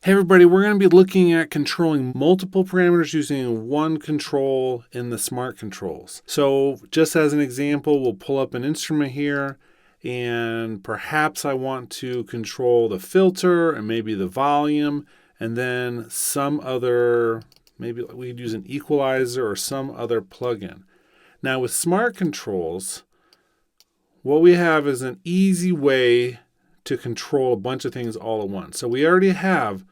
Hey everybody, we're going to be looking at controlling multiple parameters using one control in the smart controls. So just as an example, we'll pull up an instrument here and perhaps I want to control the filter and maybe the volume and then some other, maybe we could use an equalizer or some other plugin. Now with smart controls, what we have is an easy way to control a bunch of things all at once. So we already have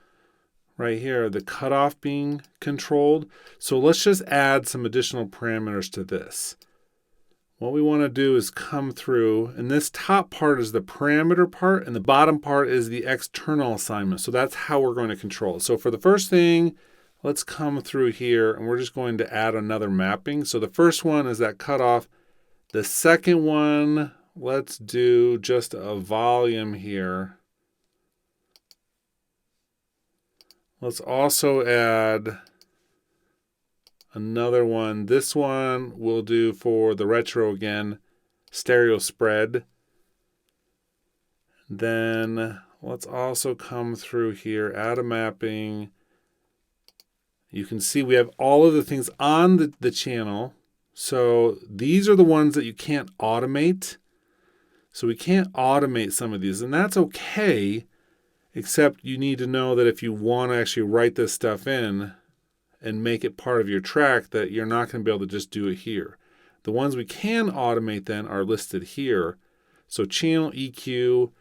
right here the cutoff being controlled. So let's just add some additional parameters to this. What we want to do is come through, and this top part is the parameter part, and the bottom part is the external assignment. So that's how we're going to control it. So for the first thing, let's come through here, and we're just going to add another mapping. So the first one is that cutoff. The second one, let's do just a volume here. Let's also add another one. This one we'll do for the retro again, stereo spread. Then let's also come through here, add a mapping. You can see we have all of the things on the channel. So these are the ones that you can't automate. So we can't automate some of these, and that's okay. Except you need to know that if you want to actually write this stuff in and make it part of your track, that you're not going to be able to just do it here. The ones we can automate then are listed here. So channel EQ,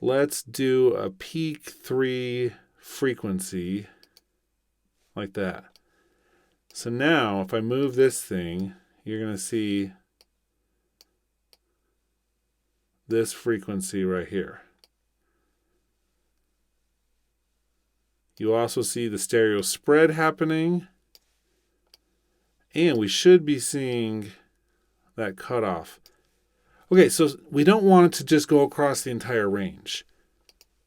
let's do a peak 3 frequency like that. So now if I move this thing, you're going to see this frequency right here. You also see the stereo spread happening. And we should be seeing that cutoff. Okay, so we don't want it to just go across the entire range.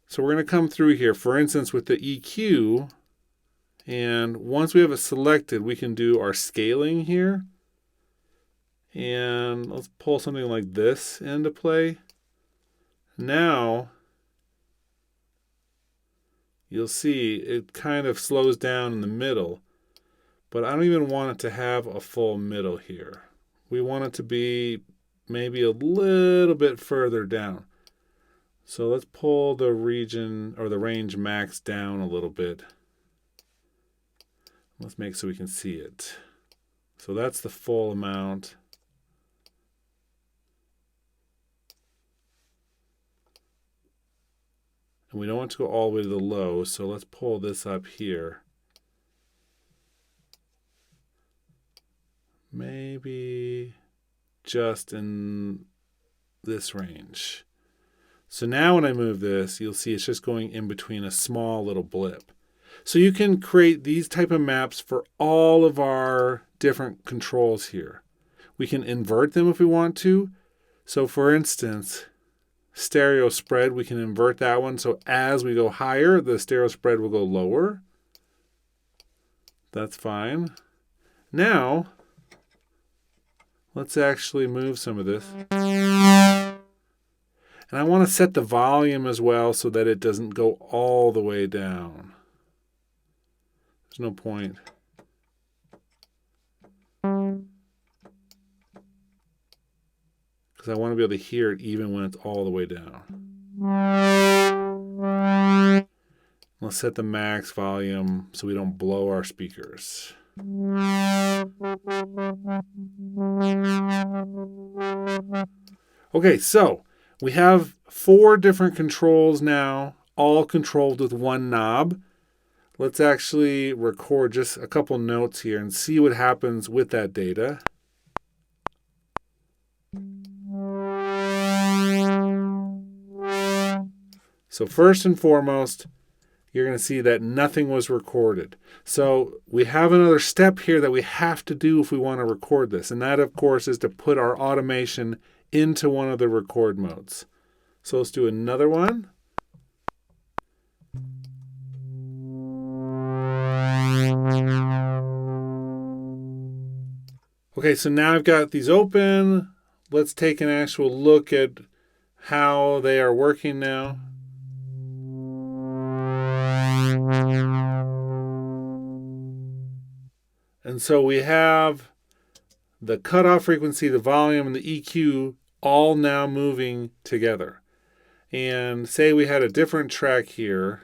So we're going to come through here, for instance, with the EQ. And once we have it selected, we can do our scaling here. And let's pull something like this into play. Now, you'll see it kind of slows down in the middle, but I don't even want it to have a full middle here. We want it to be maybe a little bit further down. So let's pull the region or the range max down a little bit. Let's make so we can see it. So that's the full amount. And we don't want to go all the way to the low, so let's pull this up here. Maybe just in this range. So now when I move this, you'll see it's just going in between a small little blip. So you can create these type of maps for all of our different controls here. We can invert them if we want to. So for instance, stereo spread, we can invert that one. So as we go higher, the stereo spread will go lower. That's fine. Now, let's actually move some of this. And I want to set the volume as well so that it doesn't go all the way down. There's no point. Because I want to be able to hear it even when it's all the way down. Let's set the max volume so we don't blow our speakers. Okay, so we have 4 different controls now, all controlled with one knob. Let's actually record just a couple notes here and see what happens with that data. So first and foremost, you're going to see that nothing was recorded. So we have another step here that we have to do if we want to record this. And that, of course, is to put our automation into one of the record modes. So let's do another one. Okay, so now I've got these open. Let's take an actual look at how they are working now. And so we have the cutoff frequency, the volume, and the EQ all now moving together. And say we had a different track here.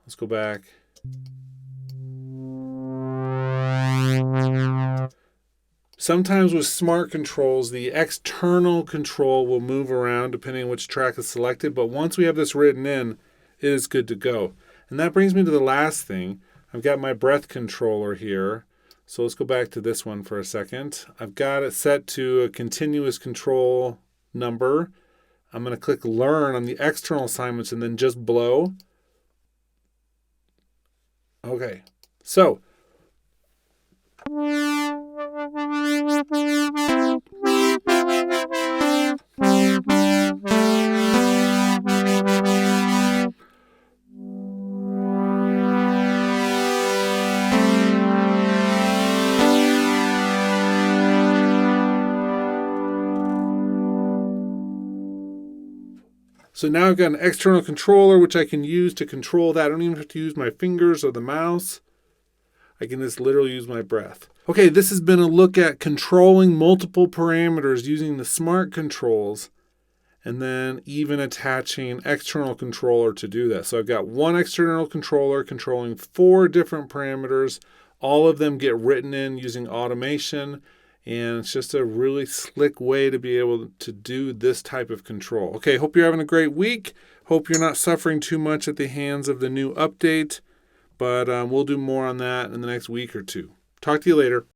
Let's go back. Sometimes with smart controls, the external control will move around depending on which track is selected. But once we have this written in, it is good to go. And that brings me to the last thing. I've got my breath controller here. So let's go back to this one for a second. I've got it set to a continuous control number. I'm going to click Learn on the external assignments and then just blow. Okay, so now I've got an external controller which I can use to control that. I don't even have to use my fingers or the mouse. I can just literally use my breath. Okay, this has been a look at controlling multiple parameters using the smart controls and then even attaching an external controller to do that. So I've got one external controller controlling 4 different parameters. All of them get written in using automation. And it's just a really slick way to be able to do this type of control. Okay, hope you're having a great week. Hope you're not suffering too much at the hands of the new update. But we'll do more on that in the next week or two. Talk to you later.